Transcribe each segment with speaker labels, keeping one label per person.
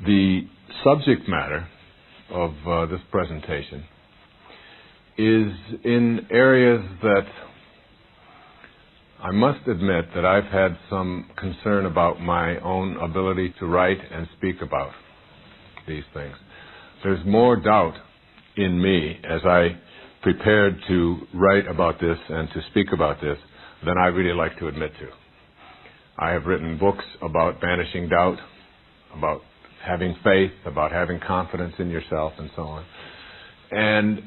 Speaker 1: The subject matter of this presentation is in areas that I must admit that I've had some concern about my own ability to write and speak about these things. There's more doubt in me as I prepared to write about this and to speak about this than I really like to admit to. I have written books about banishing doubt, about having faith, about having confidence in yourself, and so on. And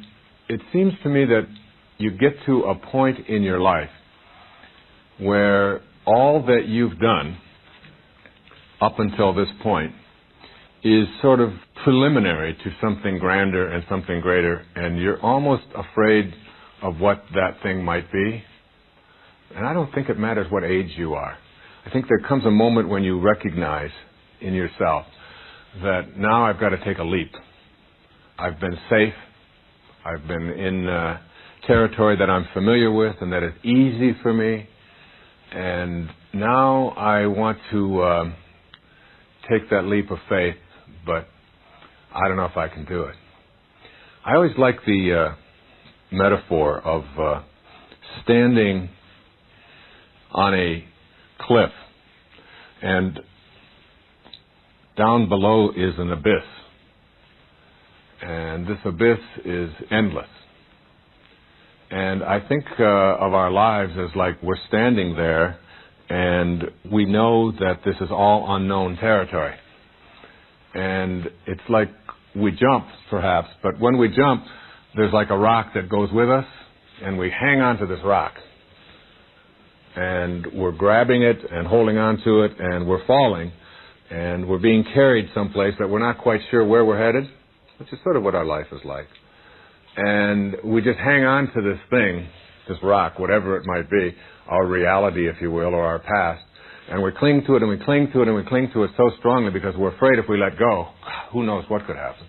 Speaker 1: it seems to me that you get to a point in your life where all that you've done up until this point is sort of preliminary to something grander and something greater, and you're almost afraid of what that thing might be. And I don't think it matters what age you are. I think there comes a moment when you recognize in yourself that now I've got to take a leap. I've been safe. I've been in territory that I'm familiar with and that is easy for me. And now I want to take that leap of faith, but I don't know if I can do it. I always like the metaphor of standing on a cliff, and down below is an abyss, and this abyss is endless. And I think of our lives as like we're standing there, and we know that this is all unknown territory. And it's like we jump, perhaps, but when we jump, there's like a rock that goes with us, and we hang on to this rock. And we're grabbing it and holding on to it, and we're falling, and we're being carried someplace that we're not quite sure where we're headed, which is sort of what our life is like. And we just hang on to this thing, this rock, whatever it might be, our reality, if you will, or our past, and we cling to it, and we cling to it, and we cling to it so strongly because we're afraid if we let go, who knows what could happen.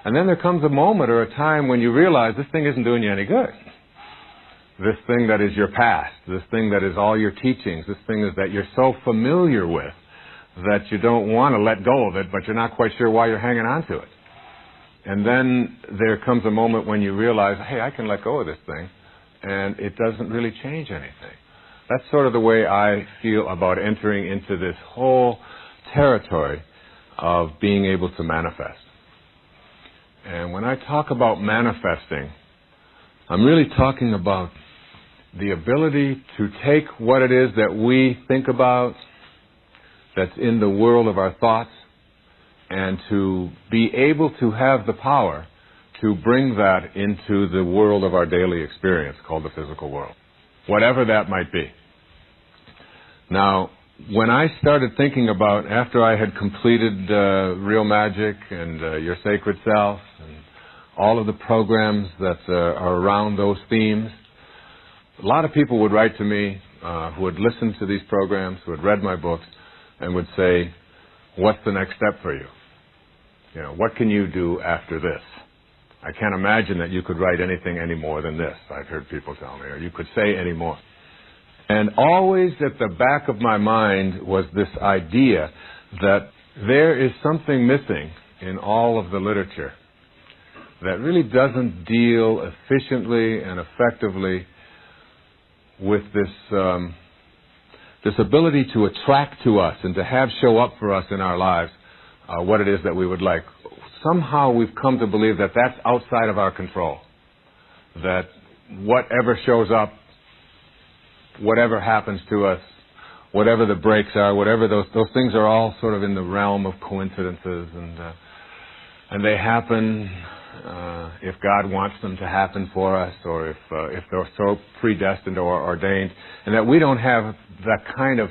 Speaker 1: And then there comes a moment or a time when you realize this thing isn't doing you any good. This thing that is your past, this thing that is all your teachings, this thing is that you're so familiar with that you don't want to let go of it, but you're not quite sure why you're hanging on to it. And then there comes a moment when you realize, hey, I can let go of this thing, and it doesn't really change anything. That's sort of the way I feel about entering into this whole territory of being able to manifest. And when I talk about manifesting, I'm really talking about the ability to take what it is that we think about, that's in the world of our thoughts, and to be able to have the power to bring that into the world of our daily experience called the physical world, whatever that might be. Now, when I started thinking about, after I had completed Real Magic and Your Sacred Self and all of the programs that are around those themes, a lot of people would write to me who had listened to these programs, who had read my books, and would say, what's the next step for you? You know, what can you do after this? I can't imagine that you could write anything any more than this, I've heard people tell me, or you could say any more. And always at the back of my mind was this idea that there is something missing in all of the literature that really doesn't deal efficiently and effectively with this ability to attract to us and to have show up for us in our lives what it is that we would like. Somehow we've come to believe that that's outside of our control, that whatever shows up, whatever happens to us, whatever the breaks are, whatever those things are all sort of in the realm of coincidences, and they happen if God wants them to happen for us, or if they're so predestined or ordained, and that we don't have that kind of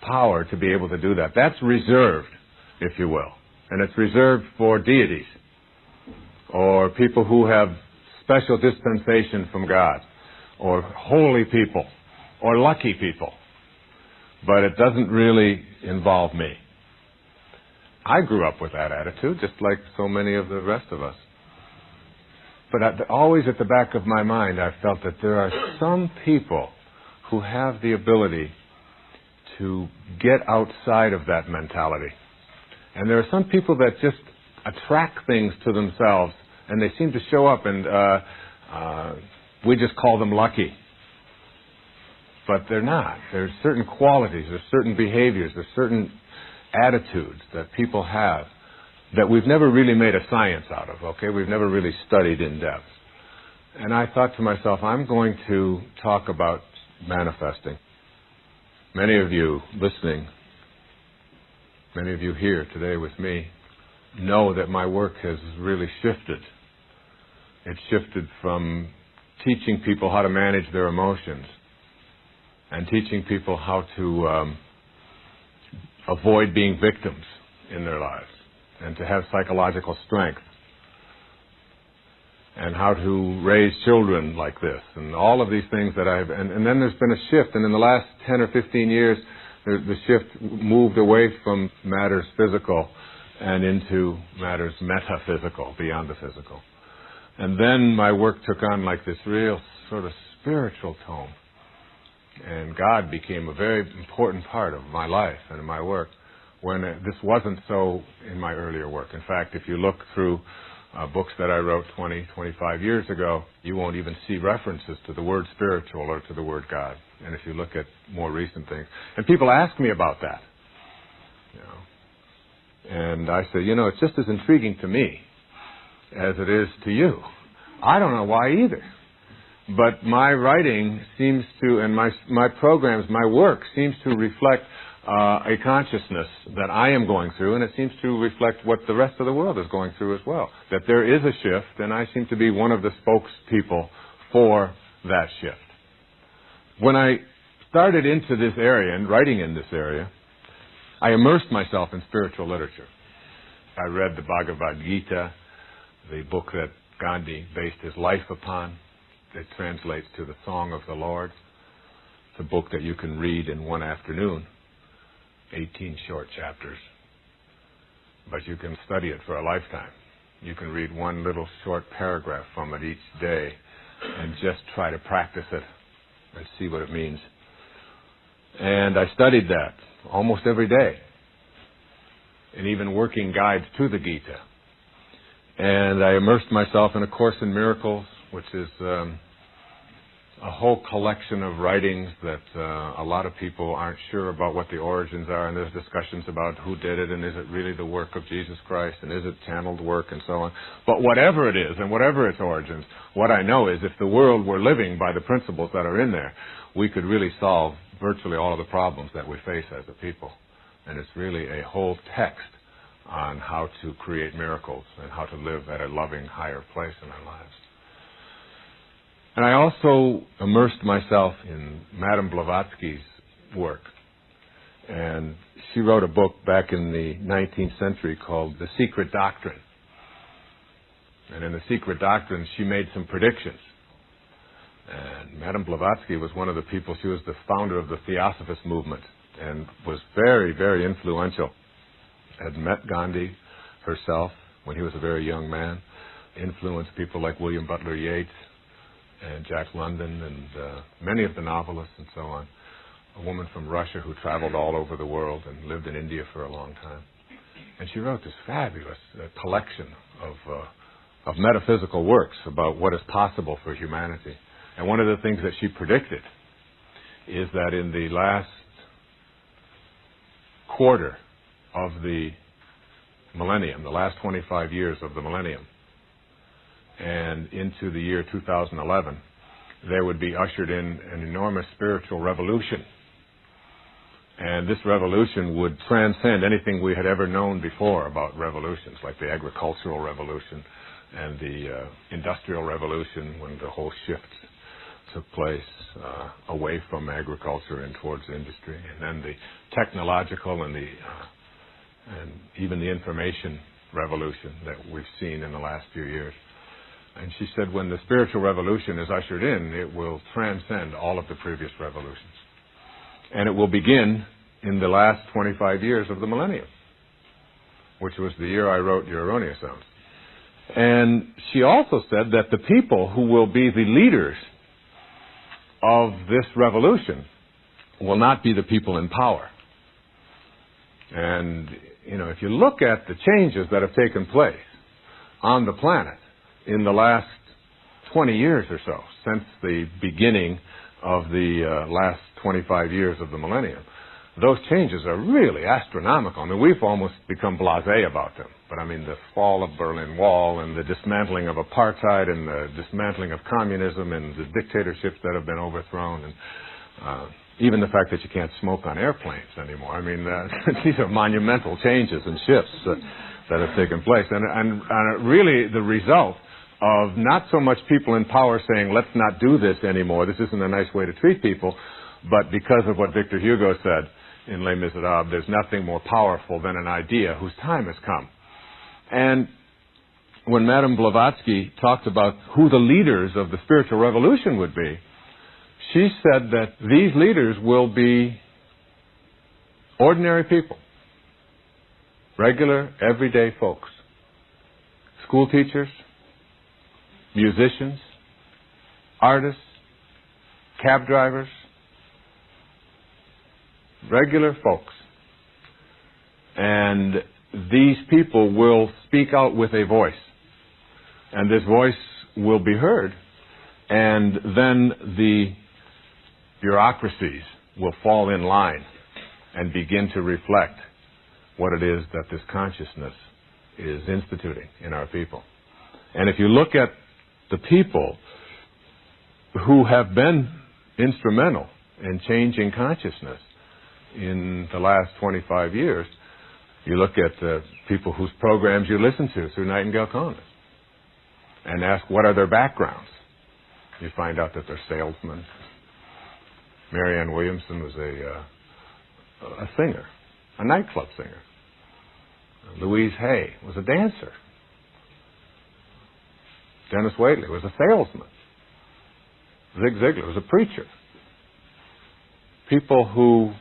Speaker 1: power to be able to do that. That's reserved, if you will, and it's reserved for deities or people who have special dispensation from God, or holy people, or lucky people, but it doesn't really involve me. I grew up with that attitude, just like so many of the rest of us. But always at the back of my mind, I felt that there are some people who have the ability to get outside of that mentality And there are some people that just attract things to themselves, and they seem to show up, and we just call them lucky. But they're not. There's certain qualities, there's certain behaviors, there's certain attitudes that people have that we've never really made a science out of, okay? We've never really studied in depth. And I thought to myself, I'm going to talk about manifesting. Many of you listening, many of you here today with me, know that my work has really shifted. It's shifted from teaching people how to manage their emotions and teaching people how to avoid being victims in their lives and to have psychological strength and how to raise children like this and all of these things that I've... And then there's been a shift, and in the last 10 or 15 years, the shift moved away from matters physical and into matters metaphysical, beyond the physical. And then my work took on like this real sort of spiritual tone. And God became a very important part of my life and my work when this wasn't so in my earlier work. In fact, if you look through books that I wrote 20, 25 years ago, you won't even see references to the word spiritual or to the word God. And if you look at more recent things, and people ask me about that, you know, and I say, you know, it's just as intriguing to me as it is to you. I don't know why either. But my writing seems to, and my programs, my work seems to reflect a consciousness that I am going through, and it seems to reflect what the rest of the world is going through as well. That there is a shift, and I seem to be one of the spokespeople for that shift. When I started into this area and writing in this area, I immersed myself in spiritual literature. I read the Bhagavad Gita, the book that Gandhi based his life upon. It translates to the Song of the Lord. It's a book that you can read in one afternoon, 18 short chapters. But you can study it for a lifetime. You can read one little short paragraph from it each day and just try to practice it and see what it means. And I studied that almost every day, and even working guides to the Gita. And I immersed myself in A Course in Miracles, which is a whole collection of writings that a lot of people aren't sure about what the origins are, and there's discussions about who did it, and is it really the work of Jesus Christ, and is it channeled work, and so on. But whatever it is, and whatever its origins, what I know is if the world were living by the principles that are in there, we could really solve virtually all of the problems that we face as a people. And it's really a whole text on how to create miracles and how to live at a loving, higher place in our lives. And I also immersed myself in Madame Blavatsky's work. And she wrote a book back in the 19th century called The Secret Doctrine. And in The Secret Doctrine, she made some predictions. And Madame Blavatsky was one of the people, she was the founder of the Theosophist movement and was very, very influential. Had met Gandhi herself when he was a very young man, influenced people like William Butler Yeats and Jack London and many of the novelists and so on. A woman from Russia who traveled all over the world and lived in India for a long time. And she wrote this fabulous collection of metaphysical works about what is possible for humanity. And one of the things that she predicted is that in the last quarter of the millennium, the last 25 years of the millennium, and into the year 2011, there would be ushered in an enormous spiritual revolution. And this revolution would transcend anything we had ever known before about revolutions, like the agricultural revolution and the industrial revolution, when the whole shift took place away from agriculture and towards industry, and then the technological and even the information revolution that we've seen in the last few years. And she said when the spiritual revolution is ushered in, it will transcend all of the previous revolutions. And it will begin in the last 25 years of the millennium, which was the year I wrote Your Erroneous Zones. And she also said that the people who will be the leaders of this revolution will not be the people in power. And if you look at the changes that have taken place on the planet in the last 20 years or so, since the beginning of the last 25 years of the millennium, those changes are really astronomical. I mean, we've almost become blasé about them. But I mean, the fall of Berlin Wall and the dismantling of apartheid and the dismantling of communism and the dictatorships that have been overthrown, and even the fact that you can't smoke on airplanes anymore. I mean, these are monumental changes and shifts that have taken place. And really the result of not so much people in power saying, let's not do this anymore, this isn't a nice way to treat people, but because of what Victor Hugo said in Les Miserables, there's nothing more powerful than an idea whose time has come. And when Madame Blavatsky talked about who the leaders of the spiritual revolution would be, she said that these leaders will be ordinary people, regular, everyday folks, school teachers, musicians, artists, cab drivers, regular folks. And these people will speak out with a voice, and this voice will be heard, and then the bureaucracies will fall in line and begin to reflect what it is that this consciousness is instituting in our people. And if you look at the people who have been instrumental in changing consciousness in the last 25 years, you look at the people whose programs you listen to through Nightingale Conant and ask what are their backgrounds. You find out that they're salesmen. Marianne Williamson was a singer, a nightclub singer. Louise Hay was a dancer. Dennis Waitley was a salesman. Zig Ziglar was a preacher. People who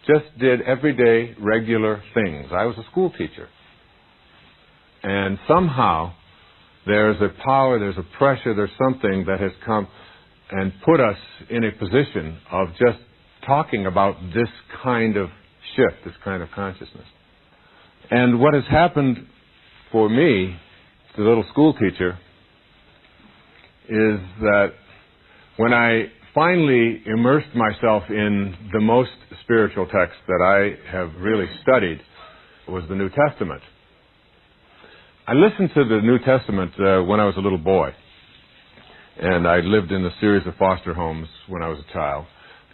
Speaker 1: just did everyday, regular things. I was a school teacher. And somehow there's a power, there's a pressure, there's something that has come and put us in a position of just talking about this kind of shift, this kind of consciousness. And what has happened for me, the little school teacher, is that when I finally immersed myself in the most spiritual text that I have really studied was the New Testament. I listened to the New Testament when I was a little boy. And I lived in a series of foster homes when I was a child.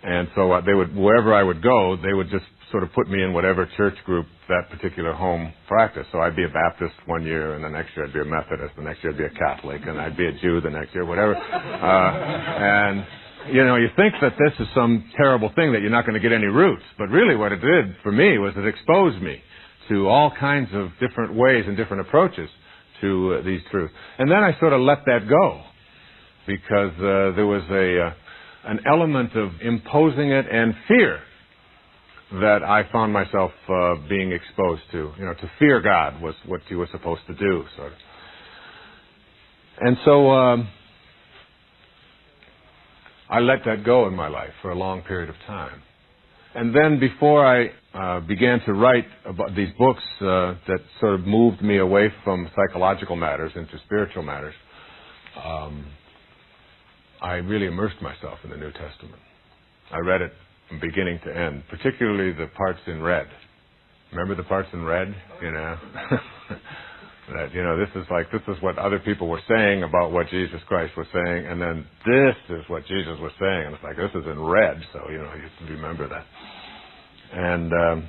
Speaker 1: And so they would, wherever I would go, they would just sort of put me in whatever church group that particular home practiced. So I'd be a Baptist one year, and the next year I'd be a Methodist, the next year I'd be a Catholic, and I'd be a Jew the next year, whatever. And, you think that this is some terrible thing, that you're not going to get any roots. But really what it did for me was it exposed me to all kinds of different ways and different approaches to these truths. And then I sort of let that go, because there was an element of imposing it and fear that I found myself being exposed to. To fear God was what you were supposed to do, sort of. And so I let that go in my life for a long period of time. And then before I began to write about these books that sort of moved me away from psychological matters into spiritual matters, I really immersed myself in the New Testament. I read it from beginning to end, particularly the parts in red. Remember the parts in red? That, this is what other people were saying about what Jesus Christ was saying, and then this is what Jesus was saying, and it's like, this is in red, so, you remember that. And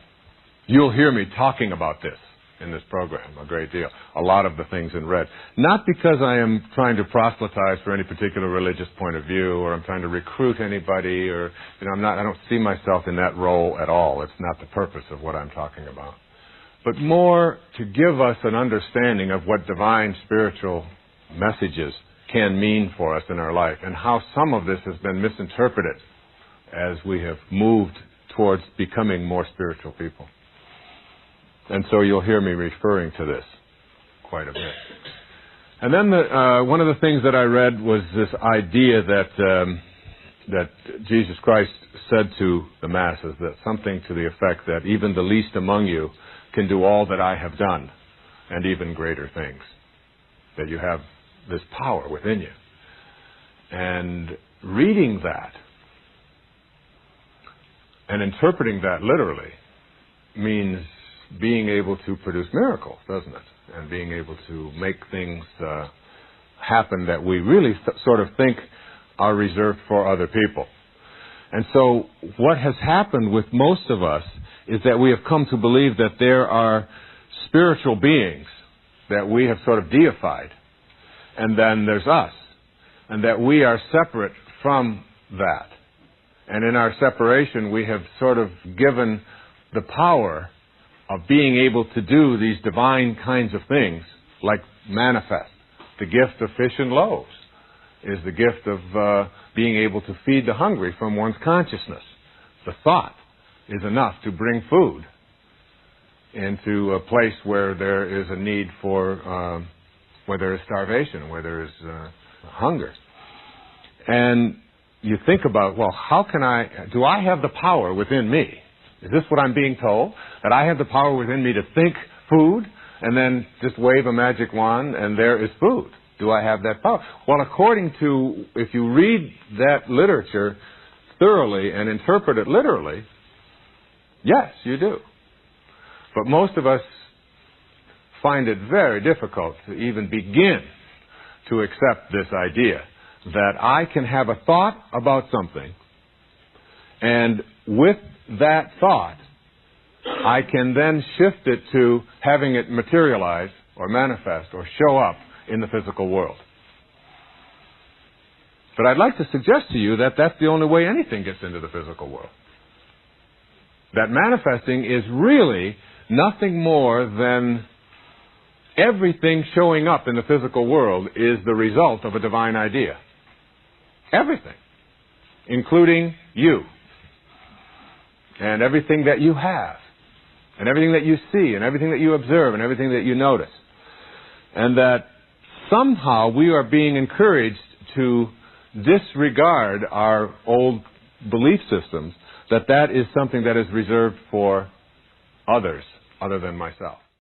Speaker 1: you'll hear me talking about this in this program a great deal, a lot of the things in red. Not because I am trying to proselytize for any particular religious point of view, or I'm trying to recruit anybody, or, I don't see myself in that role at all. It's not the purpose of what I'm talking about. But more to give us an understanding of what divine spiritual messages can mean for us in our life, and how some of this has been misinterpreted as we have moved towards becoming more spiritual people. And so you'll hear me referring to this quite a bit. And then one of the things that I read was this idea that Jesus Christ said to the masses, that something to the effect that even the least among you can do all that I have done, and even greater things. That you have this power within you. And reading that and interpreting that literally means being able to produce miracles, doesn't it? And being able to make things happen that we really sort of think are reserved for other people. And so what has happened with most of us is that we have come to believe that there are spiritual beings that we have sort of deified, and then there's us, and that we are separate from that. And in our separation, we have sort of given the power of being able to do these divine kinds of things, like manifest. The gift of fish and loaves is the gift of being able to feed the hungry from one's consciousness. The thought is enough to bring food into a place where there is a need for, where there is starvation, where there is hunger. And you think about, well, do I have the power within me? Is this what I'm being told? That I have the power within me to think food and then just wave a magic wand and there is food? Do I have that power? Well, according to, if you read that literature thoroughly and interpret it literally, yes, you do. But most of us find it very difficult to even begin to accept this idea that I can have a thought about something, and with that thought, I can then shift it to having it materialize or manifest or show up in the physical world. But I'd like to suggest to you that that's the only way anything gets into the physical world. That manifesting is really nothing more than everything showing up in the physical world is the result of a divine idea. Everything. Including you. And everything that you have. And everything that you see. And everything that you observe. And everything that you notice. And that somehow we are being encouraged to disregard our old belief systems, that is something that is reserved for others other than myself.